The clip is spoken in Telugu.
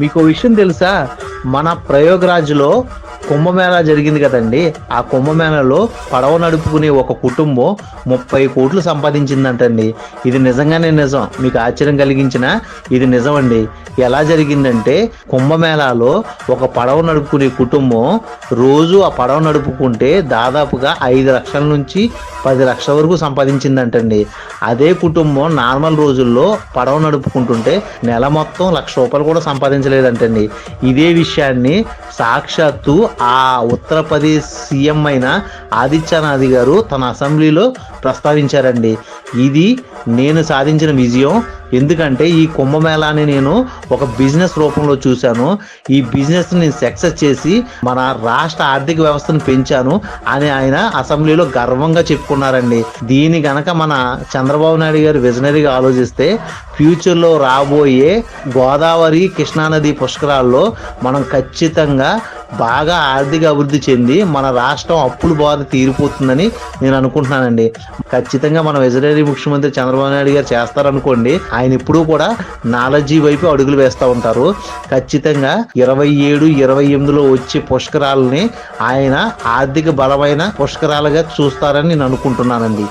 మీకు విషయం తెలుసా? మన ప్రయోగరాజ్లో కుంభమేళా జరిగింది కదండి. ఆ కుంభమేళాలో పడవ నడుపుకునే ఒక కుటుంబం 30 కోట్లు సంపాదించిందంటండి. ఇది నిజంగానే నిజం. మీకు ఆశ్చర్యం కలిగించిన ఇది నిజం అండి. ఎలా జరిగిందంటే కుంభమేళాలో ఒక పడవ నడుపుకునే కుటుంబం రోజు ఆ పడవ నడుపుకుంటే దాదాపుగా 5 లక్షల నుంచి 10 లక్షల వరకు సంపాదించిందంటండి. అదే కుటుంబం నార్మల్ రోజుల్లో పడవ నడుపుకుంటుంటే నెల మొత్తం ₹1,00,000 కూడా సంపాదించలేదంటండి. ఇదే విషయాన్ని సాక్షాత్తు ఆ ఉత్తరప్రదేశ్ సీఎం అయిన ఆదిత్యనాథ్ గారు తన అసెంబ్లీలో ప్రస్తావించారండి. ఇది నేను సాధించిన విజయం. ఎందుకంటే ఈ కుంభమేళాని నేను ఒక బిజినెస్ రూపంలో చూశాను. ఈ బిజినెస్ ని సక్సెస్ చేసి మన రాష్ట్ర ఆర్థిక వ్యవస్థను పెంచాను అని ఆయన అసెంబ్లీలో గర్వంగా చెప్పుకున్నారండి. దీని గనక మన చంద్రబాబు నాయుడు గారు విజనరీగా ఆలోచిస్తే ఫ్యూచర్లో రాబోయే గోదావరి కృష్ణానది పుష్కరాల్లో మనం ఖచ్చితంగా బాగా ఆర్థిక అభివృద్ధి చెంది మన రాష్ట్రం అప్పుల బాధ తీరిపోతుందని నేను అనుకుంటున్నానండి. ఖచ్చితంగా మన విజనరీ ముఖ్యమంత్రి చంద్రబాబు నాయుడు గారు చేస్తారనుకోండి. ఆయన ఎప్పుడూ కూడా నాలెడ్జీ వైపు అడుగులు వేస్తూ ఉంటారు. ఖచ్చితంగా 27, 28లో వచ్చే పుష్కరాలని ఆయన ఆర్థిక బలమైన పుష్కరాలుగా చూస్తారని నేను అనుకుంటున్నానండి.